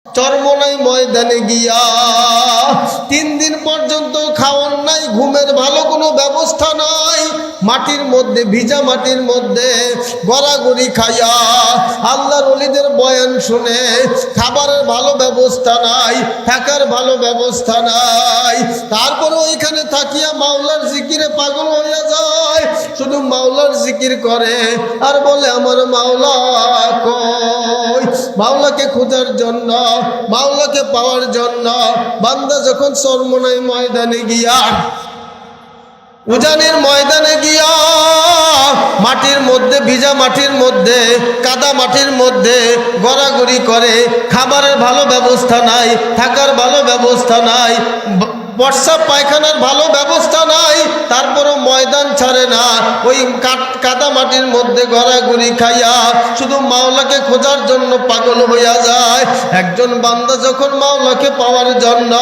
চরমনাই ময়দানে গিয়া 3 দিন পর্যন্ত খাওয়ার নাই, ঘুমের ভালো কোনো ব্যবস্থা নাই, মাটির মধ্যে, ভিজা মাটির মধ্যে গড়াগড়ি খাইয়া আল্লাহর ওলিদের বয়ান শুনে, খাবারের ভালো ব্যবস্থা নাই, থাকার ভালো ব্যবস্থা নাই, তারপরে ওইখানে থাকিয়া মাওলার জিকিরে পাগল হইয়া যায়, শুধু মাওলার জিকির করে আর বলে আমার মাওলা কই। মাওলাকে খোঁজার জন্য, মাওলাকে পাওয়ার জন্য বান্দা যখন চরমনাই ময়দানে গিয়া, উজানের ময়দানে গিয়া মাটির মধ্যে, ভিজা মাটির মধ্যে, কাদা মাটির মধ্যে গড়াগড়ি করে, খাবারের ভালো ব্যবস্থা নাই, থাকার ভালো ব্যবস্থা নাই, প্রস্রাব পায়খানার ভালো ব্যবস্থা নাই, তারপরও ময়দান ছাড়ে না, ওই কাদা মাটির মধ্যে গড়াগড়ি খাইয়া শুধু মাওলাকে খোঁজার জন্য পাগল হইয়া যায়। একজন বান্দা যখন মাওলাকে পাওয়ার জন্য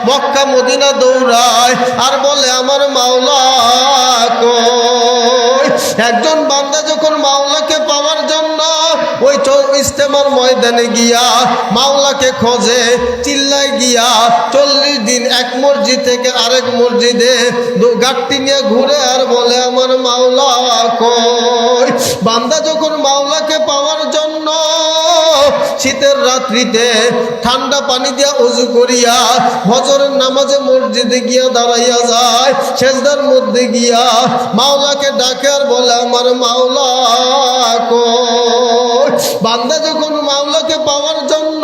মক্কা মদিনা দৌড়ায় আর বলে আমার মাওলা কই। একজন বান্দা যখন মাওলাকে পাওয়ার জন্য ওই ইস্তেমার ময়দানে গিয়া মাওলাকে খোঁজে, চিল্লায় গিয়া 40 দিন এক মসজিদ থেকে আরেক মসজিদে গাঁটটি নিয়ে ঘুরে আর বলে আমার মাওলা কই। বান্দা যখন মাওলাকে পাওয়ার জন্য শীতের রাত্রিতে ঠান্ডা পানি দিয়া ওযু করিয়া ফজরের নামাজে মসজিদে গিয়া দাঁড়াইয়া যায়, সেজদার মধ্যে গিয়া মাওলাকে ডাকে আর বলে আমার মাওলা কই। বান্দা যখন মাওলাকে পাওয়ার জন্য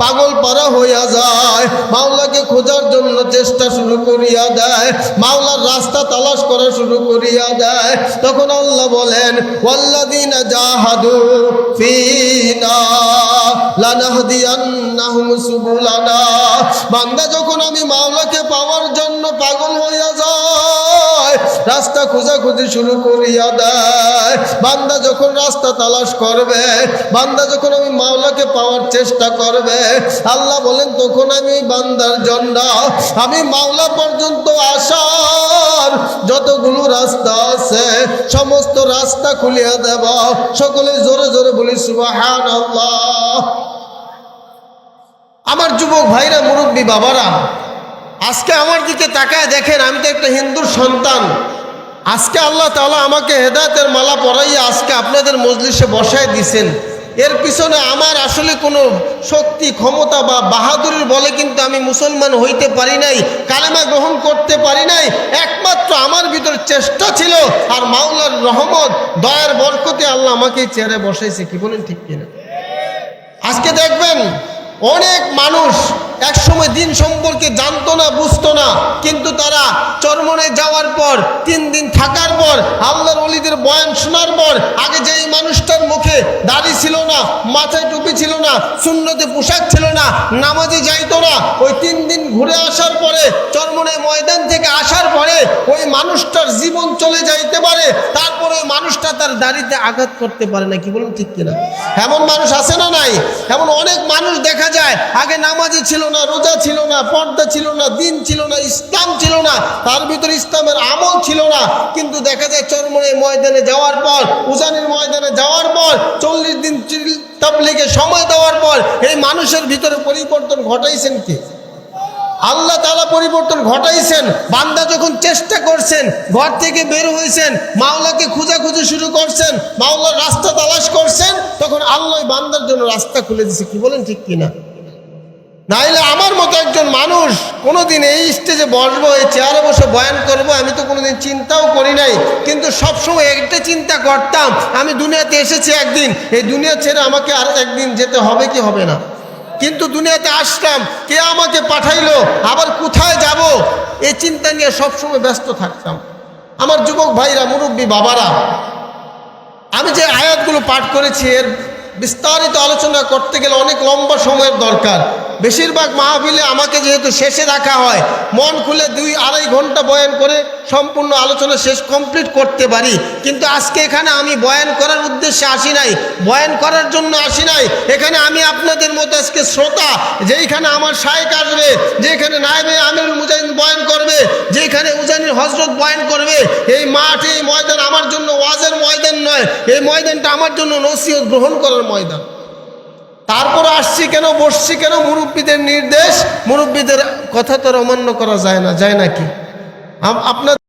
পাগল পারা হইয়া যায়, মাওলাকে খোঁজার জন্য চেষ্টা শুরু করিয়া দেয়, মাওলার রাস্তা তালাশ করা শুরু করিয়া দেয়, তখন আল্লাহ বলেন ওয়াল্লাযীনা জাহাদু ফীনা লানাহদিয়ান্নাহুম সুবুলানা। বান্দা যখন আমি মাওলাকে পাওয়ার জন্য পাগল হইয়া যায়, রাস্তা খোঁজাখুঁজি শুরু করিয়া দেয়, বান্দা যখন রাস্তা তালাশ করবে, বান্দা যখন আমি মাওলাকে পাওয়ার চেষ্টা করবে, আল্লাহ বলেন তখন আমি বান্দার জন্য আমি মাওলা পর্যন্ত আসার যতগুলো রাস্তা আছে সমস্ত রাস্তা খুলিয়া দেব। সকলে জোরে জোরে বলি সুবহানাল্লাহ। আমার যুবক ভাইরা, মুরব্বী বাবারা, আজকে আমার দিকে তাকায় দেখেন, আমি তো একটা হিন্দুর সন্তান। আজকে আল্লাহ তাআলা আমাকে হেদায়েতের মালা পরাইয়া আজকে আপনাদের মজলিসে বসায় দিয়েছেন। এর পিছনে আমার আসলে কোনো শক্তি, ক্ষমতা বা বাহাদুরির বলে কিন্তু আমি মুসলমান হইতে পারি নাই, কালেমা গ্রহণ করতে পারি নাই। একমাত্র আমার ভিতর চেষ্টা ছিল, আর মাওলার রহমত, দয়ার বরকতে আল্লাহ আমাকে চেয়ারে বসাইছে। কি বলেন ঠিক কিনা? আজকে দেখবেন অনেক মানুষ একসময় দিন সম্পর্কে জানতো না, বুঝতো না, কিন্তু তারা চরমনায় যাওয়ার পর 3 দিন থাকার পর আল্লাহর ওলিদের বয়ান শোনার পর, আগে যেই মানুষটার মুখে দাড়ি ছিল না, মাথায় টুপি ছিল না, সুন্নতে পোশাক ছিল না, নামাজে যাইতো না, ওই 3 দিন ঘুরে আসার পরে, চরমনায় ময়দান থেকে আসার পরে ওই মানুষটার জীবন চলে যাইতে পারে, তারপরে ওই মানুষটা তার দাড়িতে আঘাত করতে পারে না। কি বলুন ঠিক কিনা? এমন মানুষ আছে না নাই? এমন অনেক মানুষ দেখা যায় আগে নামাজি ছিল না, রোজা ছিল না, পর্দা ছিল না, দিন ছিল না, ইসলাম ছিল না, তার ভিতরে ইসলামের আমল ছিল না, কিন্তু দেখা যায় চরমনাই ময়দানে যাওয়ার পর, উজানের ময়দানে যাওয়ার পর, 40 দিন তাবলীগে সময় দেওয়ার পর এই মানুষের ভিতরে পরিবর্তন ঘটাইছেন কে? আল্লাহ তাআলা পরিবর্তন ঘটাইছেন। বান্দা যখন চেষ্টা করছেন, ঘর থেকে বের হয়েছেন, মাওলাকে খোঁজাখুঁজি শুরু করছেন, মাওলার রাস্তা তালাশ করছেন, তখন আল্লাহ বান্দার জন্য রাস্তা খুলে দিয়েছে। কি বলেন ঠিক কিনা? নাইলে আমার মতো একজন মানুষ কোনোদিন এই স্টেজে বসবো, এই চেয়ারে বসে বয়ান করবো, আমি তো কোনোদিন চিন্তাও করি নাই। কিন্তু সবসময় একটা চিন্তা করতাম, আমি দুনিয়াতে এসেছি একদিন, এই দুনিয়া ছেড়ে আমাকে আর একদিন যেতে হবে কি হবে না। কিন্তু দুনিয়াতে আসলাম, কে আমাকে পাঠাইলো, আবার কোথায় যাব, এই চিন্তা নিয়ে সবসময় ব্যস্ত থাকতাম। আমার যুবক ভাইরা, মুরব্বী বাবারা, আমি যে আয়াতগুলো পাঠ করেছি এর বিস্তারিত আলোচনা করতে গেলে অনেক লম্বা সময়ের দরকার। বেশিরভাগ মাহফিলে আমাকে যেহেতু শেষে রাখা হয়, মন খুলে 2-2.5 ঘন্টা বয়ান করে সম্পূর্ণ আলোচনা শেষ কমপ্লিট করতে পারি। কিন্তু আজকে এখানে আমি বয়ান করার উদ্দেশ্যে আসি নাই, বয়ান করার জন্য আসি নাই। এখানে আমি আপনাদের মতো আজকে শ্রোতা, যেইখানে আমার শায়েখ আসবে, যেখানে নায়েবে আমিরুল মুজাহিদিন বয়ান করবে, যেখানে উজানির হযরত বয়ান করবে, এই মাঠ, এই ময়দান আমার জন্য ওয়াজের ময়দান নয়, এই ময়দানটা আমার জন্য নসিহত গ্রহণ করার ময়দান। তারপর আসছি কেন, বসছি কেন? মুরব্বীদের নির্দেশ, মুরব্বীদের কথা তো অমান্য করা যায় না, যায় নাকি? আপনার